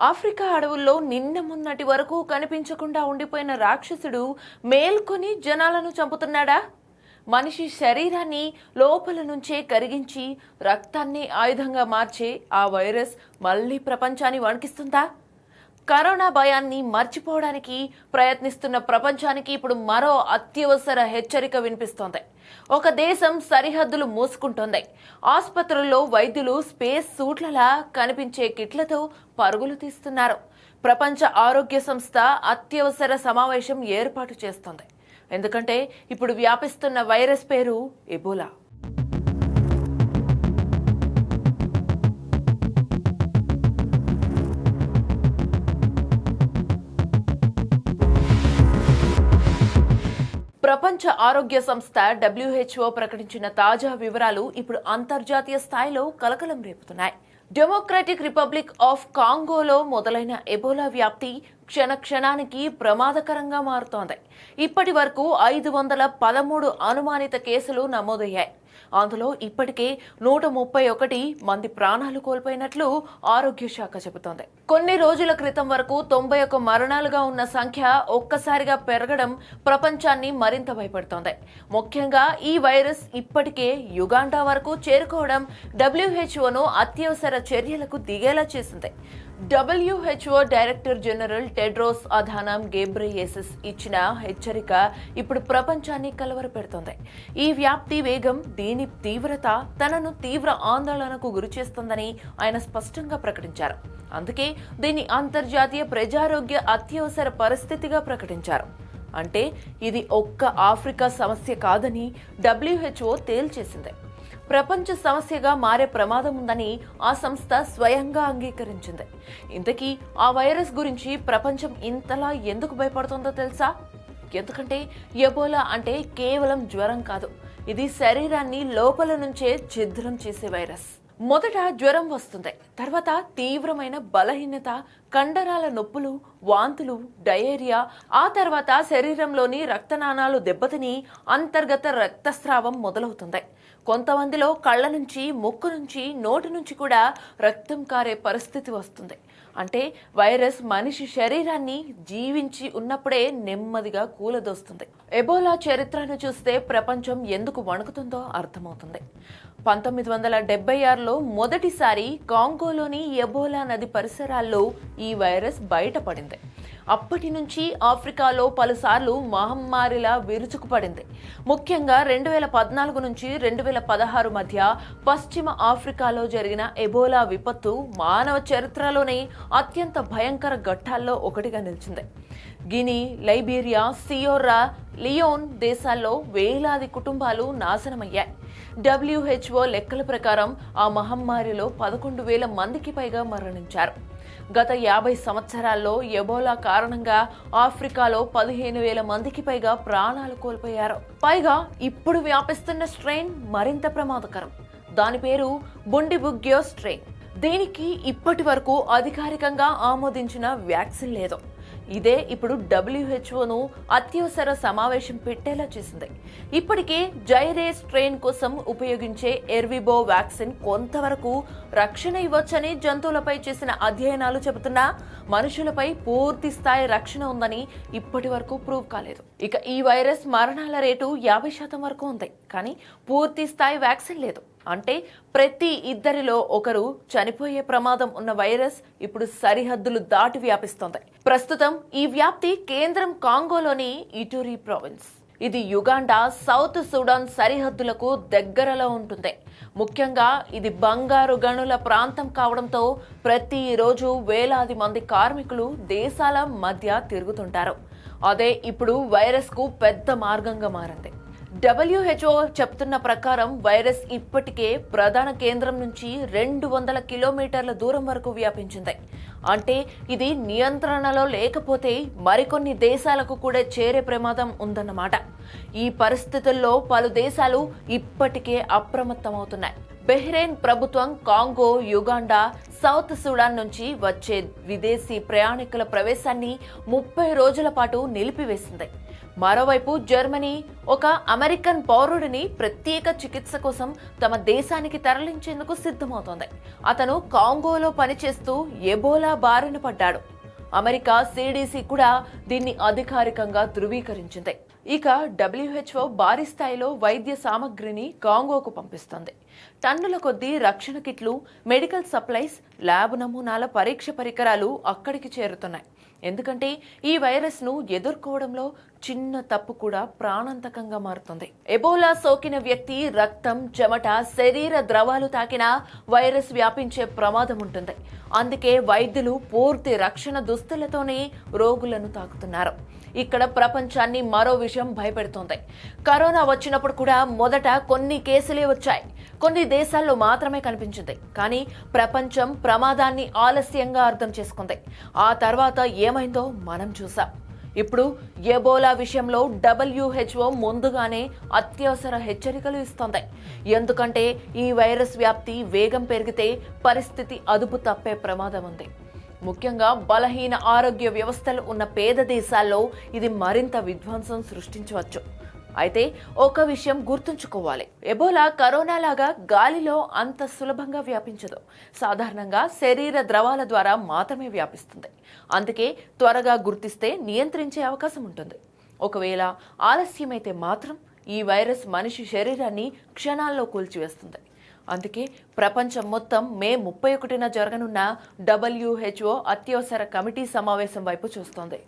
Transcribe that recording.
Africa అడవుల్లో నిన్న మొన్నటి వరకు కనిపించకుండా ఉండిపోయిన రాక్షసుడు మేల్కొని జనాలను చంపుతున్నాడా? మనిషి శరీరాన్ని లోపల నుంచే కరిగించి రక్తాన్ని ఆయుధంగా మార్చే ఆ వైరస్ మళ్లీ ప్రపంచాన్ని వణికిస్తుందా? కరోనా భయాన్ని మర్చిపోవడానికి ప్రయత్నిస్తున్న ప్రపంచానికి ఇప్పుడు మరో అత్యవసర హెచ్చరిక వినిపిస్తోంది. ఒక దేశం సరిహద్దులు మూసుకుంటోంది. ఆసుపత్రుల్లో వైద్యులు స్పేస్ సూట్లలా కనిపించే కిట్లతో పరుగులు తీస్తున్నారు. ప్రపంచ ఆరోగ్య సంస్థ అత్యవసర సమావేశం ఏర్పాటు చేస్తోంది. ఎందుకంటే ఇప్పుడు వ్యాపిస్తున్న వైరస్ పేరు ఎబోలా. ప్రపంచ ఆరోగ్య సంస్థ WHO ప్రకటించిన తాజా వివరాలు ఇప్పుడు అంతర్జాతీయ స్థాయిలో కలకలం రేపుతున్నాయి. డెమోక్రటిక్ రిపబ్లిక్ ఆఫ్ కాంగోలో మొదలైన ఎబోలా వ్యాప్తి క్షణానికి ప్రమాదకరంగా మారుతోంది. ఇప్పటి వరకు 513 అనుమానిత కేసులు నమోదయ్యాయి. అందులో ఇప్పటికే 131 మంది ప్రాణాలు కోల్పోయినట్లు ఆరోగ్య శాఖ చెబుతోంది. కొన్ని రోజుల క్రితం వరకు 91 మరణాలుగా ఉన్న సంఖ్య ఒక్కసారిగా పెరగడం ప్రపంచాన్ని మరింత భయపెడుతోంది. ముఖ్యంగా ఈ వైరస్ ఇప్పటికే యుగాండా వరకు చేరుకోవడం WHOను అత్యవసర చర్యలకు దిగేలా చేసింది. WHO డైరెక్టర్ జనరల్ టెడ్రోస్ అధానం గేబ్రెయేసస్ ఇచ్చిన హెచ్చరిక ఇప్పుడు ప్రపంచాన్ని కలవరపెడుతోంది. ఈ వ్యాప్తి వేగం, దీని తీవ్రత తనను తీవ్ర ఆందోళనకు గురిచేస్తుందని ఆయన స్పష్టంగా ప్రకటించారు. అందుకే దీన్ని అంతర్జాతీయ ప్రజారోగ్య అత్యవసర పరిస్థితిగా ప్రకటించారు. అంటే ఇది ఒక్క ఆఫ్రికా సమస్య కాదని WHO తేల్చేసింది. ప్రపంచ సమస్యగా మారే ప్రమాదం ఉందని ఆ సంస్థ స్వయంగా అంగీకరించింది. ఇంతకీ ఆ వైరస్ గురించి ప్రపంచం ఇంతలా ఎందుకు భయపడుతుందో తెలుసా? ఎందుకంటే ఎబోలా అంటే కేవలం జ్వరం కాదు, ఇది శరీరాన్ని లోపల నుంచే ఛిద్రం చేసే వైరస్. మొదట జ్వరం వస్తుంది, తర్వాత తీవ్రమైన బలహీనత, కండరాల నొప్పులు, వాంతులు, డయేరియా, ఆ తర్వాత శరీరంలోని రక్తనాళాలు దెబ్బతిని అంతర్గత రక్తస్రావం మొదలవుతుంది. కొంతమందిలో కళ్ళ నుంచి, ముక్కు నుంచి, నోటి నుంచి కూడా రక్తం కారే పరిస్థితి వస్తుంది. అంటే వైరస్ మనిషి శరీరాన్ని జీవించి ఉన్నప్పుడే నెమ్మదిగా కూలదోస్తుంది. ఎబోలా చరిత్రను చూస్తే ప్రపంచం ఎందుకు వణుకుతుందో అర్థమవుతుంది. 1976లో మొదటిసారి కాంగోలోని ఎబోలా నది పరిసరాల్లో ఈ వైరస్ బయటపడింది. అప్పటి నుంచి ఆఫ్రికాలో పలుసార్లు మహమ్మారిలా విరుచుకుపడింది. ముఖ్యంగా 2014 నుంచి 2016 మధ్య పశ్చిమ ఆఫ్రికాలో జరిగిన ఎబోలా విపత్తు మానవ చరిత్రలోనే అత్యంత భయంకర ఘట్టాల్లో ఒకటిగా నిలిచింది. గిని, లైబీరియా, సియోర్రా లియోన్ దేశాల్లో వేలాది కుటుంబాలు నాశనమయ్యాయి. WHO లెక్కల ప్రకారం ఆ మహమ్మారిలో 11,000 మందికి పైగా మరణించారు. గత 50 సంవత్సరాల్లో ఎబోలా కారణంగా ఆఫ్రికాలో 15,000 మందికి పైగా ప్రాణాలు కోల్పోయారు. పైగా ఇప్పుడు వ్యాపిస్తున్న స్ట్రెయిన్ మరింత ప్రమాదకరం. దాని పేరు బుండిబుగ్యో స్ట్రెయిన్. దీనికి ఇప్పటి వరకు అధికారికంగా ఆమోదించిన వ్యాక్సిన్ లేదు. ఇదే ఇప్పుడు WHOను అత్యవసర సమావేశం పెట్టేలా చేసింది. ఇప్పటికే జైరే స్ట్రెయిన్ కోసం ఉపయోగించే ఎర్విబో వ్యాక్సిన్ కొంతవరకు రక్షణ ఇవ్వొచ్చని జంతువులపై చేసిన అధ్యయనాలు చెబుతున్నా మనుషులపై పూర్తి స్థాయి రక్షణ ఉందని ఇప్పటి వరకు ప్రూవ్ కాలేదు. ఇక ఈ వైరస్ మరణాల రేటు 50% వరకు ఉంది, కానీ పూర్తి స్థాయి వ్యాక్సిన్ లేదు. అంటే ప్రతి 2 ఒకరు చనిపోయే ప్రమాదం ఉన్న వైరస్ ఇప్పుడు సరిహద్దులు దాటి వ్యాపిస్తోంది. ప్రస్తుతం ఈ వ్యాప్తి కేంద్రం కాంగోలోని ఇటూరి ప్రావిన్స్. ఇది యుగాండా, సౌత్ సుడాన్ సరిహద్దులకు దగ్గరలో ఉంటుంది. ముఖ్యంగా ఇది బంగారు గనుల ప్రాంతం కావడంతో ప్రతిరోజు వేలాది మంది కార్మికులు దేశాల మధ్య తిరుగుతుంటారు. అదే ఇప్పుడు వైరస్ కు పెద్ద మార్గంగా మారింది. WHO చెప్తున్న ప్రకారం వైరస్ ఇప్పటికే ప్రధాన కేంద్రం నుంచి 200 కిలోమీటర్ల దూరం వరకు వ్యాపించింది. అంటే ఇది నియంత్రణలో లేకపోతే మరికొన్ని దేశాలకు కూడా చేరే ప్రమాదం ఉందన్నమాట. ఈ పరిస్థితుల్లో పలు దేశాలు ఇప్పటికే అప్రమత్తమవుతున్నాయి. బహ్రెయిన్ ప్రభుత్వం కాంగో, యుగాండా, సౌత్ సుడాన్ నుంచి వచ్చే విదేశీ ప్రయాణికుల ప్రవేశాన్ని 30 రోజుల పాటు నిలిపివేసింది. మరోవైపు జర్మనీ ఒక అమెరికన్ పౌరుడిని ప్రత్యేక చికిత్స కోసం తమ దేశానికి తరలించేందుకు సిద్ధమవుతోంది. అతను కాంగోలో పనిచేస్తూ ఎబోలా బారిన పడ్డాడు. అమెరికా సిడిసి కూడా దీన్ని అధికారికంగా ధృవీకరించింది. ఇక WHO భారీ స్థాయిలో వైద్య సామగ్రిని కాంగోకు పంపిస్తోంది. టన్నుల కొద్దీ రక్షణ కిట్లు, మెడికల్ సప్లైస్, ల్యాబ్ నమూనాల పరీక్ష పరికరాలు అక్కడికి చేరుతున్నాయి. ఎందుకంటే ఈ వైరస్ ను ఎదుర్కోవడంలో చిన్న తప్పు కూడా ప్రాణాంతకంగా మారుతుంది. ఎబోలా సోకిన వ్యక్తి రక్తం, చెమట, శరీర ద్రవాలు తాకినా వైరస్ వ్యాపించే ప్రమాదం ఉంటుంది. అందుకే వైద్యులు పూర్తి రక్షణ దుస్తులతోనే రోగులను తాకుతున్నారు. ఇక్కడ ప్రపంచాన్ని మరో విషయం భయపెడుతోంది. కరోనా వచ్చినప్పుడు కూడా మొదట కొన్ని కేసులే వచ్చాయి. కొన్ని దేశాల్లో మాత్రమే కనిపించింది. కానీ ప్రపంచం ప్రమాదాన్ని ఆలస్యంగా అర్థం చేసుకుంది. ఆ తర్వాత ఏమైందో మనం చూసాం. ఇప్పుడు ఎబోలా విషయంలో WHO ముందుగానే అత్యవసర హెచ్చరికలు ఇస్తోంది. ఎందుకంటే ఈ వైరస్ వ్యాప్తి వేగం పెరిగితే పరిస్థితి అదుపు తప్పే ప్రమాదం ఉంది. ముఖ్యంగా బలహీన ఆరోగ్య వ్యవస్థలు ఉన్న పేద దేశాల్లో ఇది మరింత విధ్వంసం సృష్టించవచ్చు. అయితే ఒక విషయం గుర్తుంచుకోవాలి, ఎబోలా కరోనా లాగా గాలిలో అంత సులభంగా వ్యాపించదు. సాధారణంగా శరీర ద్రవాల ద్వారా మాత్రమే వ్యాపిస్తుంది. అందుకే త్వరగా గుర్తిస్తే నియంత్రించే అవకాశం ఉంటుంది. ఒకవేళ ఆలస్యమైతే మాత్రం ఈ వైరస్ మనిషి శరీరాన్ని క్షణాల్లో కూల్చివేస్తుంది. అందుకే ప్రపంచం మొత్తం మే 31న జరగనున్న WHO అత్యవసర కమిటీ సమావేశం వైపు చూస్తోంది.